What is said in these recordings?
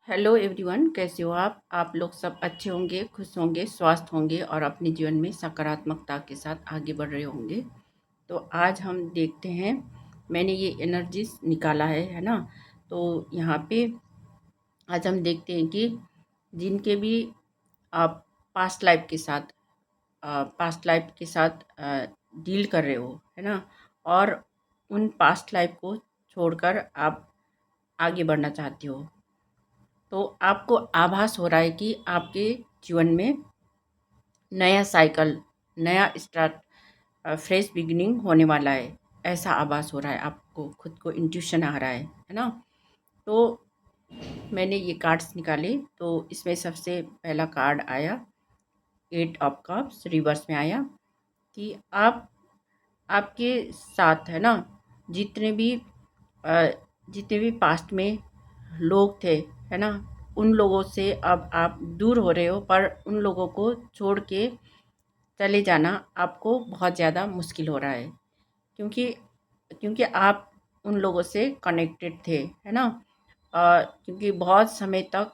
Hello everyone, कैसे हो आप लोग सब अच्छे होंगे, खुश होंगे, स्वस्थ होंगे और अपने जीवन में सकारात्मकता के साथ आगे बढ़ रहे होंगे। तो आज हम देखते हैं, मैंने ये एनर्जीज निकाला है ना। तो यहाँ पे आज हम देखते हैं कि जिनके भी आप पास्ट लाइफ के साथ डील कर रहे हो, है ना, और उन पास्ट लाइफ को छोड़कर आप आगे बढ़ना चाहते हो, तो आपको आभास हो रहा है कि आपके जीवन में नया साइकिल, नया स्टार्ट, फ्रेश बिगिनिंग होने वाला है। ऐसा आभास हो रहा है, आपको खुद को इंट्यूशन आ रहा है ना। तो मैंने ये कार्ड्स निकाले, तो इसमें सबसे पहला कार्ड आया 8 ऑफ कप्स, रिवर्स में आया कि आप आपके साथ, है ना, जितने भी अ, जितने भी पास्ट में लोग थे, है ना, उन लोगों से अब आप दूर हो रहे हो, पर उन लोगों को छोड़ के चले जाना आपको बहुत ज़्यादा मुश्किल हो रहा है, क्योंकि क्योंकि आप उन लोगों से कनेक्टेड थे, है ना। क्योंकि बहुत समय तक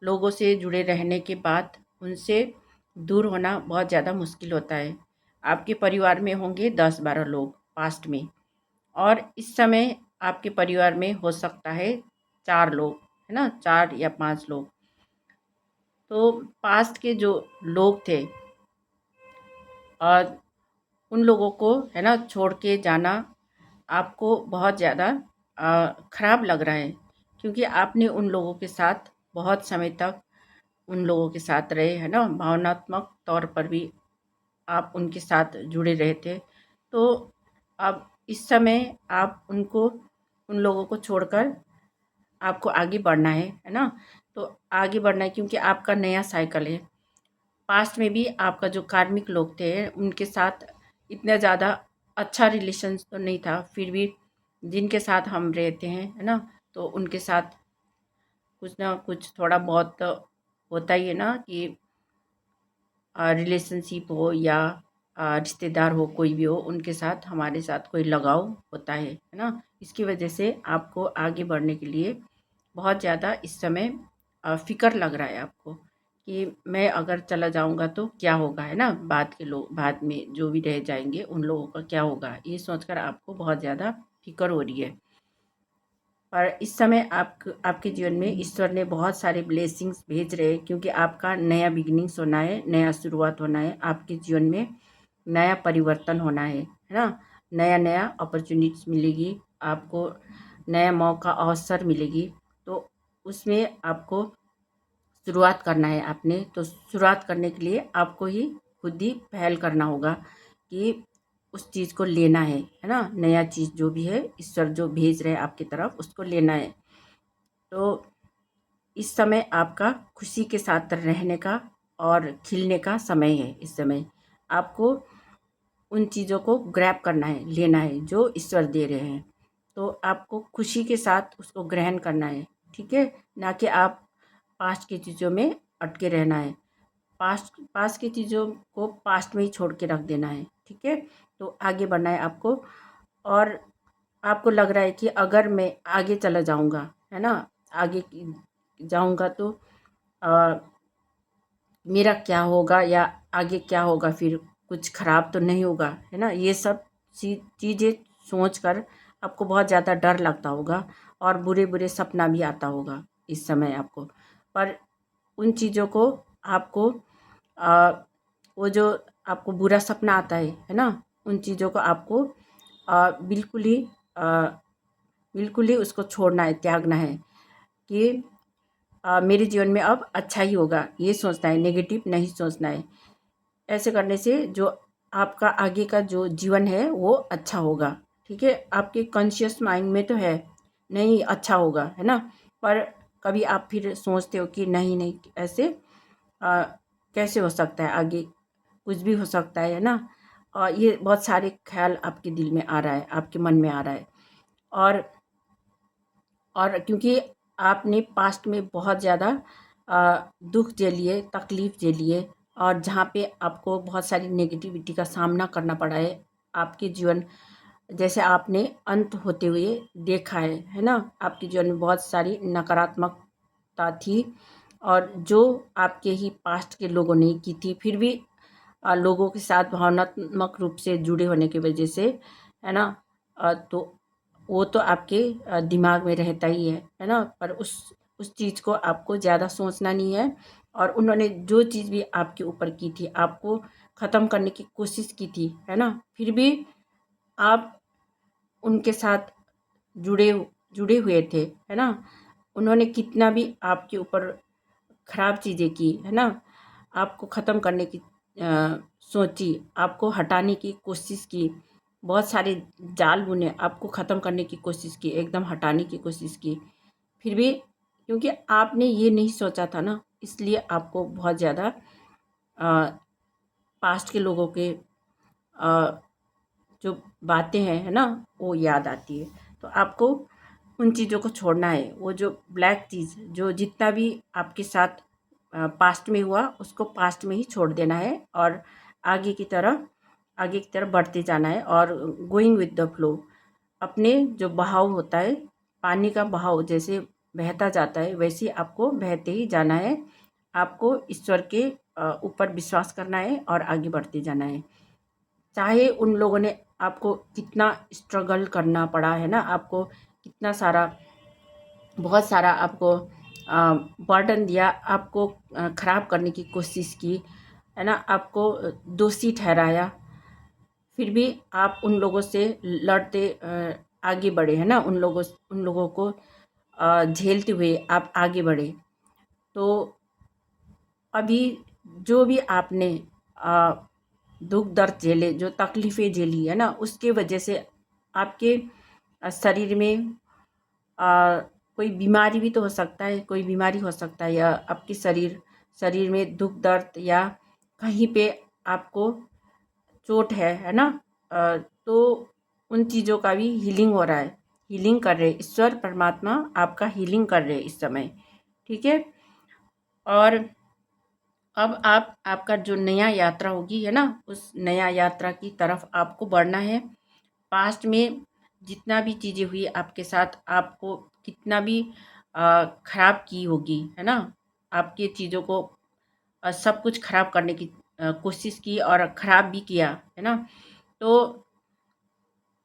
लोगों से जुड़े रहने के बाद उनसे दूर होना बहुत ज़्यादा मुश्किल होता है। आपके परिवार में होंगे 10-12 लोग पास्ट में, और इस समय आपके परिवार में हो सकता है 4 लोग, है ना, 4 या 5 लोग। तो पास्ट के जो लोग थे और उन लोगों को, है ना, छोड़ के जाना आपको बहुत ज़्यादा ख़राब लग रहा है, क्योंकि आपने उन लोगों के साथ बहुत समय तक उन लोगों के साथ रहे, है ना, भावनात्मक तौर पर भी आप उनके साथ जुड़े रहे थे। तो अब इस समय आप उन लोगों को छोड़कर आपको आगे बढ़ना है ना। तो आगे बढ़ना है क्योंकि आपका नया साइकिल है। पास्ट में भी आपका जो कार्मिक लोग थे, उनके साथ इतना ज़्यादा अच्छा रिलेशन तो नहीं था, फिर भी जिनके साथ हम रहते हैं, है ना, तो उनके साथ कुछ ना कुछ थोड़ा बहुत तो होता ही है ना, कि रिलेशनशिप हो या रिश्तेदार हो, कोई भी हो, उनके साथ हमारे साथ कोई लगाव होता है ना। इसकी वजह से आपको आगे बढ़ने के लिए बहुत ज़्यादा इस समय फ़िक्र लग रहा है आपको, कि मैं अगर चला जाऊंगा तो क्या होगा, है ना, बाद के लोग, बाद में जो भी रह जाएंगे उन लोगों का क्या होगा, ये सोचकर आपको बहुत ज़्यादा फ़िक्र हो रही है। पर इस समय आपके जीवन में ईश्वर ने बहुत सारे ब्लेसिंग्स भेज रहे हैं, क्योंकि आपका नया बिगिनिंग्स होना है, नया शुरुआत होना है, आपके जीवन में नया परिवर्तन होना है ना। नया नया अपॉर्चुनिटीज मिलेगी आपको, नया मौका, अवसर मिलेगी। तो उसमें आपको शुरुआत करना है आपने, तो शुरुआत करने के लिए आपको ही खुद ही पहल करना होगा कि उस चीज़ को लेना है ना। नया चीज़ जो भी है, ईश्वर जो भेज रहे हैं आपकी तरफ, उसको लेना है। तो इस समय आपका खुशी के साथ रहने का और खिलने का समय है। इस समय आपको उन चीज़ों को ग्रैब करना है, लेना है जो ईश्वर दे रहे हैं। तो आपको खुशी के साथ उसको ग्रहण करना है, ठीक है, ना कि आप पास्ट की चीज़ों में अटके रहना है। पास्ट पास्ट की चीज़ों को पास्ट में ही छोड़ के रख देना है, ठीक है। तो आगे बढ़ना है आपको। और आपको लग रहा है कि अगर मैं आगे चला जाऊंगा, है ना, आगे जाऊंगा तो अ, मेरा क्या होगा, या आगे क्या होगा, फिर कुछ ख़राब तो नहीं होगा, है ना। ये सब चीज़ें सोच कर आपको बहुत ज़्यादा डर लगता होगा, और बुरे बुरे सपना भी आता होगा इस समय आपको। पर उन चीज़ों को आपको अ, वो जो आपको बुरा सपना आता है ना, उन चीज़ों को आपको बिल्कुल ही अ, बिल्कुल ही उसको छोड़ना है, त्यागना है, कि मेरे जीवन में अब अच्छा ही होगा, ये सोचना है, नेगेटिव नहीं सोचना है। ऐसे करने से जो आपका आगे का जो जीवन है वो अच्छा होगा, ठीक है। आपके कॉन्शियस माइंड में तो है, नहीं अच्छा होगा, है ना। पर कभी आप फिर सोचते हो कि नहीं नहीं, ऐसे अ, कैसे हो सकता है, आगे कुछ भी हो सकता है ना। और ये बहुत सारे ख्याल आपके दिल में आ रहा है, आपके मन में आ रहा है। और क्योंकि आपने पास्ट में बहुत ज़्यादा दुख झेलिए, तकलीफ़ झेलिए, और जहाँ पे आपको बहुत सारी नेगेटिविटी का सामना करना पड़ा है, आपके जीवन जैसे आपने अंत होते हुए देखा है ना। आपके जीवन में बहुत सारी नकारात्मक आवश्यकता थी और जो आपके ही पास्ट के लोगों ने की थी, फिर भी लोगों के साथ भावनात्मक रूप से जुड़े होने की वजह से, है ना, तो वो तो आपके दिमाग में रहता ही है ना, पर उस चीज़ को आपको ज़्यादा सोचना नहीं है। और उन्होंने जो चीज़ भी आपके ऊपर की थी, आपको ख़त्म करने की कोशिश की थी, है ना, फिर भी आप उनके साथ जुड़े जुड़े हुए थे, है ना। उन्होंने कितना भी आपके ऊपर ख़राब चीज़ें की, है ना, आपको ख़त्म करने की सोची, आपको हटाने की कोशिश की, बहुत सारे जाल बुने, आपको ख़त्म करने की कोशिश की, एकदम हटाने की कोशिश की, फिर भी क्योंकि आपने ये नहीं सोचा था ना, इसलिए आपको बहुत ज़्यादा पास्ट के लोगों के अ, जो बातें हैं, है ना, वो याद आती है। तो आपको उन चीज़ों को छोड़ना है। वो जो ब्लैक चीज़, जो जितना भी आपके साथ पास्ट में हुआ, उसको पास्ट में ही छोड़ देना है और आगे की तरफ आगे की तरफ बढ़ते जाना है और गोइंग विद द फ्लो। अपने जो बहाव होता है, पानी का बहाव जैसे बहता जाता है, वैसे ही आपको बहते ही जाना है। आपको ईश्वर के ऊपर विश्वास करना है और आगे बढ़ते जाना है। चाहे उन लोगों ने आपको कितना स्ट्रगल करना पड़ा, है ना, आपको कितना सारा, बहुत सारा आपको बर्डन दिया, आपको ख़राब करने की कोशिश की, है ना, आपको दोषी ठहराया, फिर भी आप उन लोगों से लड़ते आगे बढ़े, है ना, उन लोगों को झेलते हुए आप आगे बढ़े। तो अभी जो भी आपने अ, दुख दर्द झेले, जो तकलीफ़ें झेली, है ना, उसके वजह से आपके शरीर में कोई बीमारी भी तो हो सकता है, कोई बीमारी हो सकता है, या आपके शरीर में दुख दर्द, या कहीं पे आपको चोट है ना, तो उन चीज़ों का भी हीलिंग हो रहा है, हीलिंग कर रहे ईश्वर परमात्मा, आपका हीलिंग कर रहे इस समय, ठीक है। और अब आपका जो नया यात्रा होगी, है ना, उस नया यात्रा की तरफ आपको बढ़ना है। पास्ट में जितना भी चीज़ें हुई आपके साथ, आपको कितना भी खराब की होगी, है ना, आपके चीज़ों को सब कुछ खराब करने की कोशिश की और खराब भी किया, है ना, तो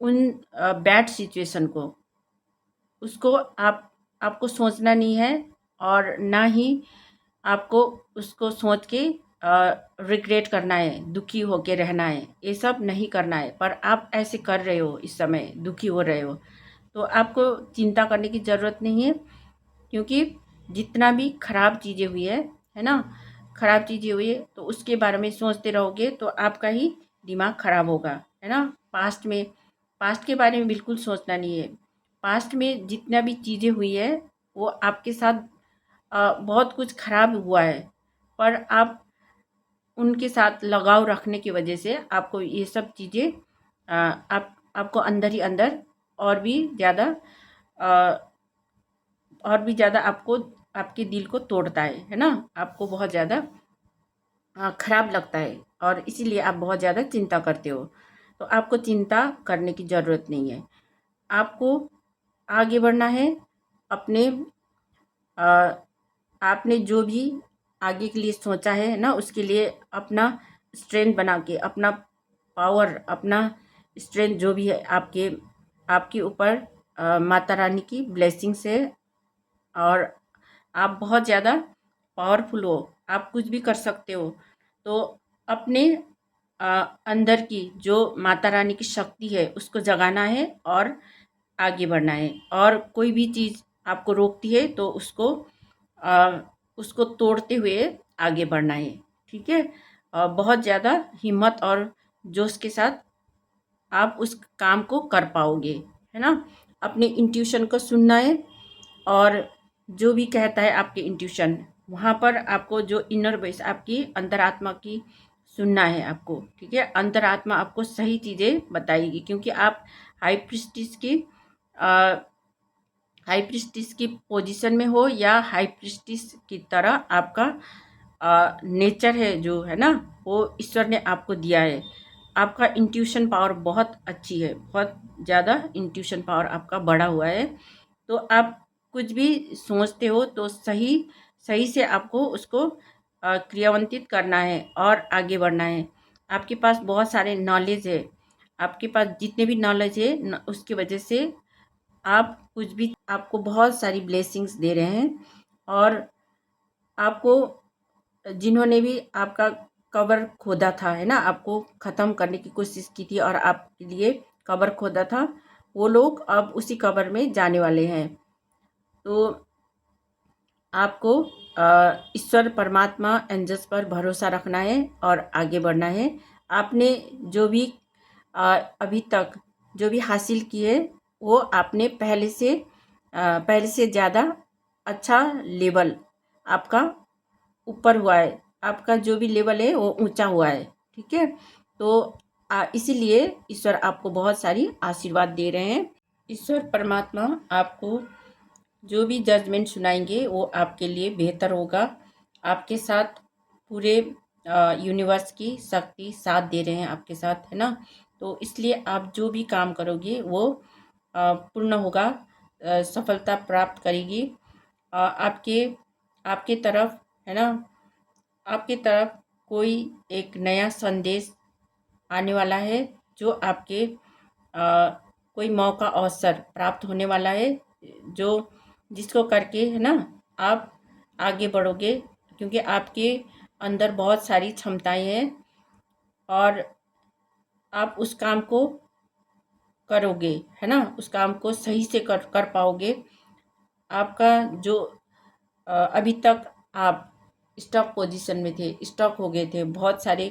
उन बैड सिचुएशन को, उसको आपको सोचना नहीं है और ना ही आपको उसको सोच के रिग्रेट करना है, दुखी होके रहना है, ये सब नहीं करना है। पर आप ऐसे कर रहे हो, इस समय दुखी हो रहे हो, तो आपको चिंता करने की ज़रूरत नहीं है, क्योंकि जितना भी खराब चीज़ें हुई है ना, खराब चीज़ें हुई है, तो उसके बारे में सोचते रहोगे तो आपका ही दिमाग खराब होगा, है ना। पास्ट के बारे में बिल्कुल सोचना नहीं है। पास्ट में जितना भी चीज़ें हुई है, वो आपके साथ बहुत कुछ खराब हुआ है, पर आप उनके साथ लगाव रखने की वजह से आपको ये सब चीज़ें आपको अंदर ही अंदर और भी ज़्यादा आपको आपके दिल को तोड़ता है ना, आपको बहुत ज़्यादा खराब लगता है और इसीलिए आप बहुत ज़्यादा चिंता करते हो। तो आपको चिंता करने की ज़रूरत नहीं है। आपको आगे बढ़ना है। अपने अ, आपने जो भी आगे के लिए सोचा है ना, उसके लिए अपना स्ट्रेंथ बना के, अपना पावर, अपना स्ट्रेंथ जो भी है आपके आपके ऊपर माता रानी की ब्लेसिंग्स है और आप बहुत ज़्यादा पावरफुल हो, आप कुछ भी कर सकते हो। तो अपने अ, अंदर की जो माता रानी की शक्ति है, उसको जगाना है और आगे बढ़ना है। और कोई भी चीज़ आपको रोकती है तो अ, उसको तोड़ते हुए आगे बढ़ना है, ठीक है। बहुत ज़्यादा हिम्मत और जोश के साथ आप उस काम को कर पाओगे, है ना। अपने इंट्यूशन को सुनना है और जो भी कहता है आपके इंट्यूशन, वहाँ पर आपको जो इनर वॉइस, आपकी अंतरात्मा की सुनना है आपको, ठीक है। अंतरात्मा आपको सही चीज़ें बताएगी, क्योंकि आप हाई प्रीस्टिस की हाई प्रीस्टिस की पोजीशन में हो, या हाई प्रीस्टिस की तरह आपका नेचर है जो है ना, वो ईश्वर ने आपको दिया है। आपका इंट्यूशन पावर बहुत अच्छी है, बहुत ज़्यादा इंट्यूशन पावर आपका बढ़ा हुआ है। तो आप कुछ भी सोचते हो तो सही सही से आपको उसको क्रियान्वित करना है और आगे बढ़ना है। आपके पास बहुत सारे नॉलेज है, आपके पास जितने भी नॉलेज है उसकी वजह से आप कुछ भी, आपको बहुत सारी ब्लेसिंग्स दे रहे हैं। और आपको जिन्होंने भी आपका कबर खोदा था, है ना, आपको ख़त्म करने की कोशिश की थी और आपके लिए कबर खोदा था, वो लोग अब उसी कबर में जाने वाले हैं। तो आपको ईश्वर परमात्मा एंजल्स पर भरोसा रखना है और आगे बढ़ना है। आपने जो भी अभी तक जो भी हासिल किए वो आपने पहले से ज़्यादा अच्छा लेवल आपका ऊपर हुआ है, आपका जो भी लेवल है वो ऊंचा हुआ है। ठीक है, तो इसीलिए ईश्वर आपको बहुत सारी आशीर्वाद दे रहे हैं। ईश्वर परमात्मा आपको जो भी जजमेंट सुनाएंगे वो आपके लिए बेहतर होगा। आपके साथ पूरे यूनिवर्स की शक्ति साथ दे रहे हैं आपके साथ, है ना। तो इसलिए आप जो भी काम करोगे वो पूर्ण होगा, सफलता प्राप्त करेगी। आपके आपके तरफ, है ना, आपकी तरफ कोई एक नया संदेश आने वाला है, जो आपके कोई मौका अवसर प्राप्त होने वाला है, जो जिसको करके, है ना, आप आगे बढ़ोगे, क्योंकि आपके अंदर बहुत सारी क्षमताएं हैं और आप उस काम को करोगे, है ना, उस काम को सही से कर पाओगे। आपका जो अभी तक आप स्टॉक पोजीशन में थे, स्टॉक हो गए थे, बहुत सारे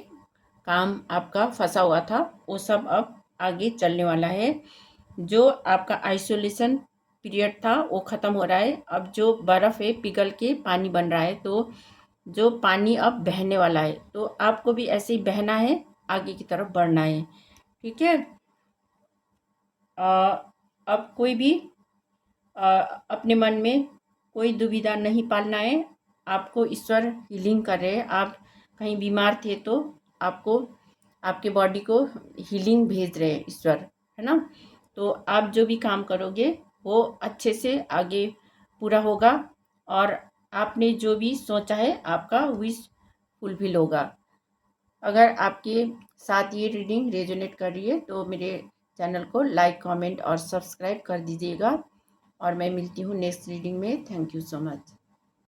काम आपका फंसा हुआ था, वो सब अब आगे चलने वाला है। जो आपका आइसोलेशन पीरियड था वो ख़त्म हो रहा है। अब जो बर्फ़ है पिघल के पानी बन रहा है, तो जो पानी अब बहने वाला है, तो आपको भी ऐसे ही बहना है, आगे की तरफ बढ़ना है। ठीक है, अब कोई भी अ, अपने मन में कोई दुविधा नहीं पालना है। आपको ईश्वर हीलिंग कर रहे हैं। आप कहीं बीमार थे तो आपको, आपके बॉडी को हीलिंग भेज रहे हैं ईश्वर, है ना। तो आप जो भी काम करोगे वो अच्छे से आगे पूरा होगा और आपने जो भी सोचा है आपका विश फुलफिल होगा। अगर आपके साथ ये रीडिंग रेजोनेट कर रही है तो मेरे चैनल को लाइक, कमेंट और सब्सक्राइब कर दीजिएगा। और मैं मिलती हूँ नेक्स्ट रीडिंग में। Thank you so much.